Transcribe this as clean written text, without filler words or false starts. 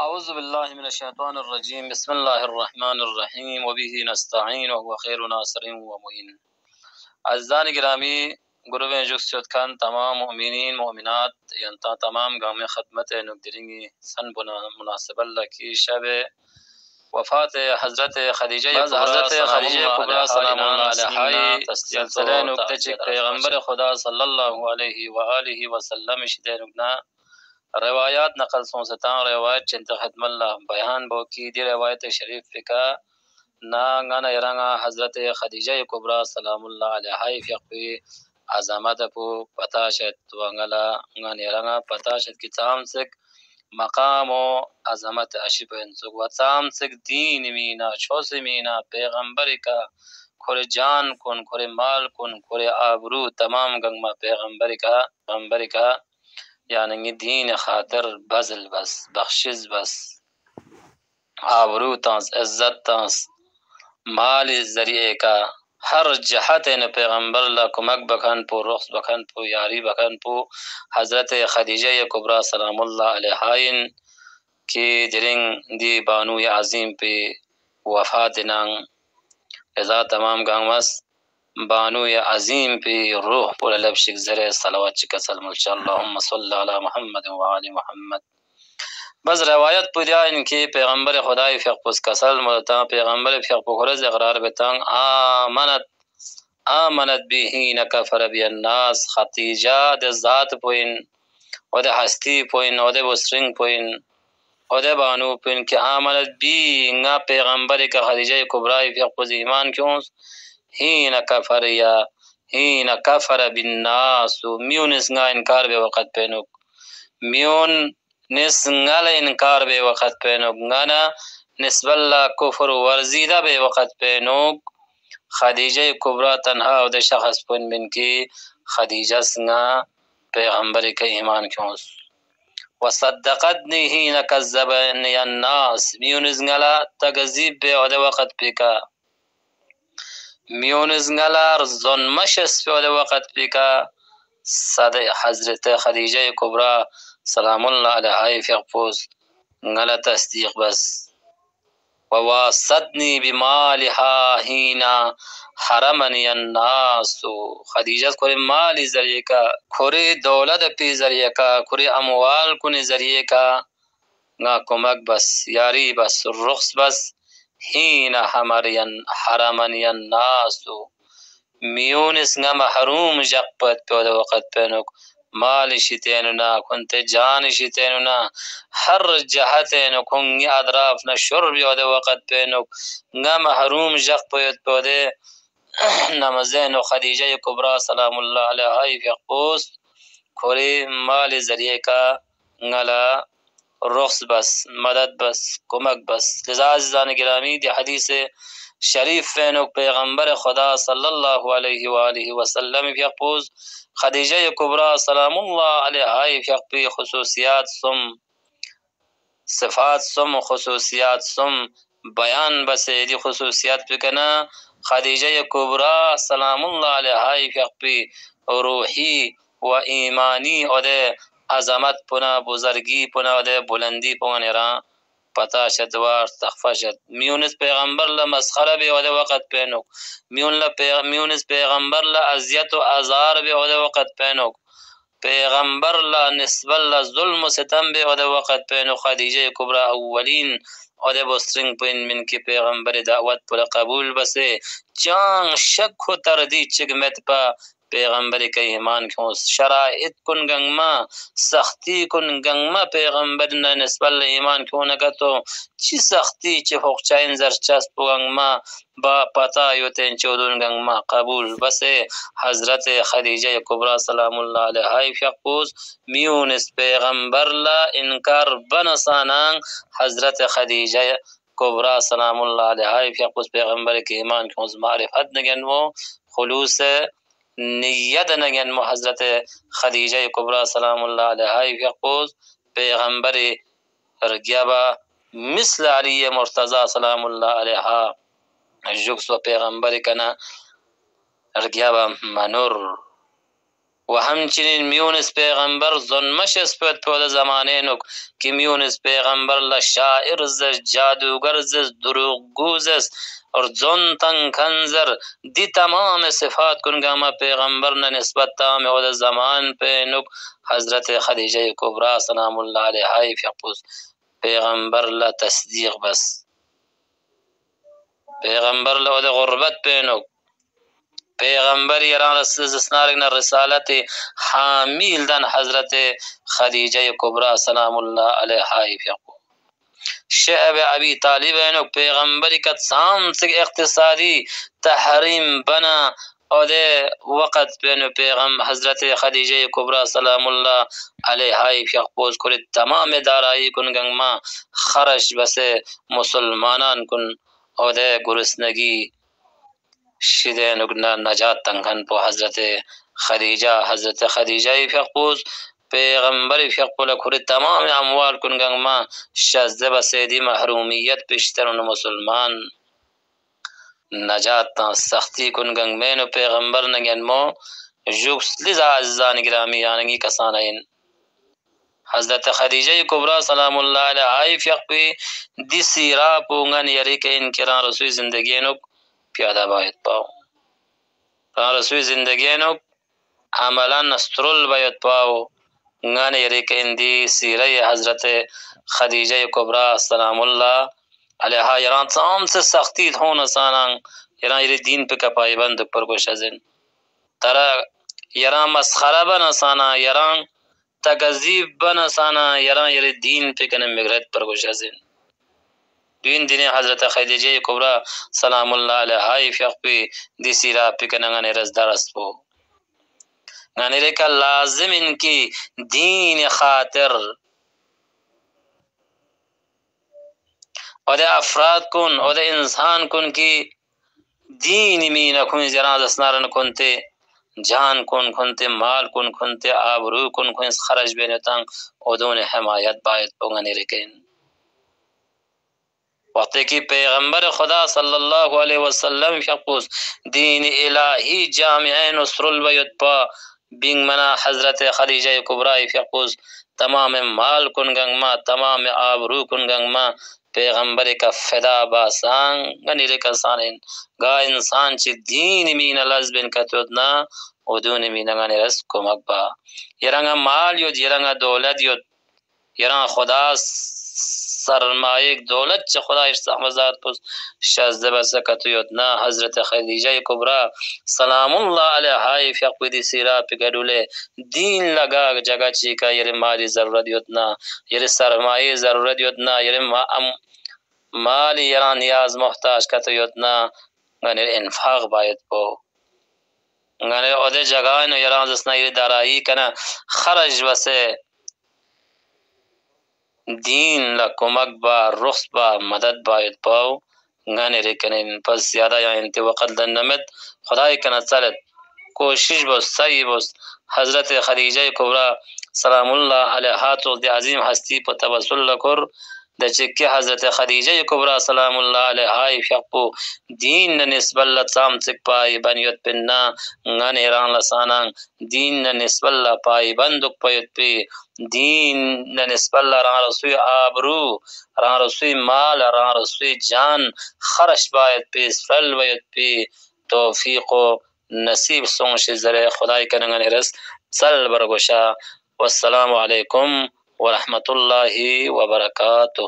اعوذ باللہ من الشیطان الرجیم بسم اللہ الرحمن الرحیم وبه نستعین وهو خیر ناصر و معین. عزیزان گرامی، گروہ جوکس شد کن تمام مؤمنین مؤمنات ینتا تمام گام خدمت نگدرینگی سن مناسب اللہ کی شب وفات حضرت خدیجہ کبریٰ سلام اللہ علیہ سلسلہ نکتہ چک پیغمبر خدا صلی اللہ علیہ وآلہ وسلم شدہ نکنا روایات نقل سونستان روایت چنت ختم اللہ بیان بو کی دی روایت شریف فکا نا غانا یرانگا حضرت خدیجہ کبریٰ سلام اللہ علیہ فقوی عظمت پو پتاشت وانگلا غانا یرانگا پتاشت کی تام سک مقام و عظمت اشب انسک و تام سک دین مینا چوس مینا پیغمبر کا کھر جان کن کھر مال کن کھر آبرو تمام گنگما پیغمبر کا یعنی دین خاطر بزل بس بخشش بس آبرو تانس عزت تانس مال ذریعے کا ہر جہت نے پیغمبر لا کمک بکن پو رخص بکن پو یاری بکن پو حضرت خدیجہ کبریٰ سلام اللہ علیہ کی درنگ دی بانو عظیم پہ وفات نانگ ازا تمام گانگمس بانو عظیم پہ روح پر لبشک زرے صلوات چکا سلم اللہم صلی علی محمد و آل محمد. بس روایت پودیا ان کی پیغمبر خدای فیق پس کسل ملتا پیغمبر فیق پخورز اقرار بتانگ آمنت بھی ہین کفر بی الناس خدیجہ دے ذات پوین و دے ہستی پوین و دے بسرنگ پوین و دے بانو پوین کہ آمنت بھی انگا پیغمبر کا خدیجہ کبریٰ فیق پس ایمان کیوں ہین کفر یا ہین کفر بالناس میون اسنگا انکار بے وقت پینک میون نسنگل انکار بے وقت پینک گانا نسب اللہ کفر ورزیدہ بے وقت پینک خدیجہ کبریٰ تنہا او دے شخص پن من کی خدیجہ سنگا پیغمبر کا ایمان کیوں وصدقتنی ہین کذبنی الناس میون اسنگلا تکذیب بے او دے وقت پی کا میونز نگلار زن مشس پہ وقت پی کا صد حضرت خدیجہ کبریٰ سلام اللہ علیہ فیقفوس نگل تصدیق بس وواسطنی بمالہا ہینا حرمنی الناس خدیجہ کھرے مالی ذریعے کا کھرے دولت پی ذریعے کا کھرے اموال کن ذریعے کا نا کمک بس یاری بس رخص بس ہین حرمنی الناس میون اسنگا محروم جقبت پہ وقت پینک مال شتیننا کنت جان شتیننا ہر جہتین کنگی ادراف نہ شرب یود وقت پینک نہ محروم جقبت پہ نمزین خدیجہ کبریٰ سلام اللہ علیہ فیقوس کھوری مال ذریعے کا نگلا رخص بس مدد بس کمک بس. لذا عزیزان گرامی دی حدیث شریف فینک پیغمبر خدا صلی اللہ علیہ وآلہ وسلم فیقوز خدیجہ کبریٰ سلام اللہ علیہ فیقی خصوصیات سم صفات سم خصوصیات سم بیان بس دی خصوصیات پکنا خدیجہ کبریٰ سلام اللہ علیہ فیقی روحی و ایمانی اور عظمت پنا بزرگی پنا دے بلندی پونیران پتا شدوار تخفشت میونس پیغمبر لمسخر بے ودے وقت پینک میونس پیغمبر لعزیت و ازار بے ودے وقت پینک پیغمبر نسب اللہ ظلم و ستم بے ودے وقت پینک خدیجہ کبریٰ اولین ودے بسترنگ پین من کی پیغمبر دعوت پر قبول بسے چانگ شک و تردید چگمت پا پیغمبر کا ایمان کیوں شرائط کن گنگما سختی کن گنگما پیغمبر نے نسبت اللہ ایمان کیوں نگا تو چی سختی چی حقچائن زرچسپ گنگما با پتا یوتین چودون گنگما قبول بسے حضرت خدیجہ کبریٰ سلام اللہ علیہ فیقوز میونس پیغمبر لا انکار بنسانان حضرت خدیجہ کبریٰ سلام اللہ علیہ فیقوز پیغمبر کے ایمان کیوں معرفت نگن وہ خلوص نیت نگن مو حضرت خدیجہ کبریٰ سلام اللہ علیہ فیقوز پیغمبر رگیابا مثل علی مرتضی سلام اللہ علیہ جگس و پیغمبر کنا رگیابا منور و همچنین میونس پیغمبر ظلمش اسپد پود زمانه نک که میونس پیغمبر لشاعر زش جادوگر زش دروغگوز است اور زن تن کنزر دی تمام صفات کنگا ما پیغمبر نے نسبت تام او زمان پہ نک حضرت خدیجہ کبریٰ سلام اللہ علیہ فیقوز پیغمبر لا تصدیق بس پیغمبر لا غربت پہ نک پیغمبر ایران رسالت رسالت حامیل دن حضرت خدیجہ کبریٰ سلام اللہ علیہ فیقوز شعب ابی طالب اینک پیغمبری کت سامسک اقتصادی تحریم بنا اور دے وقت بین پیغم حضرت خدیجہ کبریٰ سلام اللہ علیہ فیقوز کل تمام دارائی کن گنگ ما خرش بسے مسلمانان کن اور دے گرسنگی شدے نگنا نجات تنگن پو حضرت خدیجہ فیقوز پیغمبر فیقول کھری تمام اموال کنگنگ ما شزدہ بسیدی محرومیت پیشتر مسلمان نجات تا سختی کنگنگ مینو پیغمبر نگن مو جوکس لزا عزیزان گرامی آنگی کسانین حضرت خدیجہ کبریٰ سلام اللہ علیہ فیقوی دی سیرا پونگن یری کہ انکران رسوی زندگینو پیادا باید پاو رسوی زندگینو عملا نسترل باید پاو گانے یری کہ اندی سیرہ حضرت خدیجہ کبریٰ سلام اللہ علیہ یران تمام سے سختی ہونا سانان یران یری دین پہ کپائی بند پر کو شزن ترا یران مسخرہ بنا سانا یران تکذیب بنا سانا یران یری دین پہ کنے مگرد پر کو شزن دین دین حضرت خدیجہ کبریٰ سلام اللہ علیہ فیقوی دی سیرہ پہ کنے گانے رز درست پو گانے رکا لازم ان کی دین خاطر اور دے افراد کن اور دے انسان کن کی دین مین کن زیران دسنارن کنتے جان کن کنتے مال کن کنتے آبرو کن کن خرج بینتاں ادون حمایت باید پوگانی رکن وقتی کی پیغمبر خدا صلی اللہ علیہ وسلم فیقوز دین الہی جامع نصر البیت پا بینگ منا حضرت خدیجہ کبریٰ فیقوز تمام مال کنگنگ ما تمام آبرو کنگنگ ما پیغمبر کا فدا باسان گنی رکن سانین گا انسان چی دین مین لزبن کتودنا ودون مین گنی رس کمک با یرنگا مال یود یرنگا دولت یود یرنگا خدا سرمایک دولت چه خدا اشتحمزات پس شازده بسکتو یودنا حضرت خدیجہ کبریٰ سلام اللہ علیہ فیقوی دی سیرہ پی گڑولے دین لگا جگہ چیکا یری مالی ضرورت یودنا یری سرمائی ضرورت یودنا یری مالی یران نیاز محتاج کتو یودنا گنیر انفاق باید پو گنیر او جگہ نو یران زسنا یری دارائی کنا خرج بسے دین لکمک با رخص با مدد باید پاو گانے ریکنین پس زیادہ یا انتی وقت دنمت خدای کنا چلت کوشش بس صحیح بس حضرت خدیجہ کبریٰ سلام اللہ علیہ تو دی عظیم ہستی پر توسل لکر دا چکی حضرت خدیجہ کبریٰ سلام اللہ علیہ فیقو دین نسبت لطام چک پائی بنیت پننا گانے ران لسانان دین نسبت پائی بندک پایت پی دین نسبت ران رسوی آبرو ران رسوی مال ران رسوی جان خرش باید پی سفل باید پی توفیق و نصیب سونش ذرے خدای کنگن رس سل برگوشا والسلام علیکم ورحمت اللہ وبرکاتہ.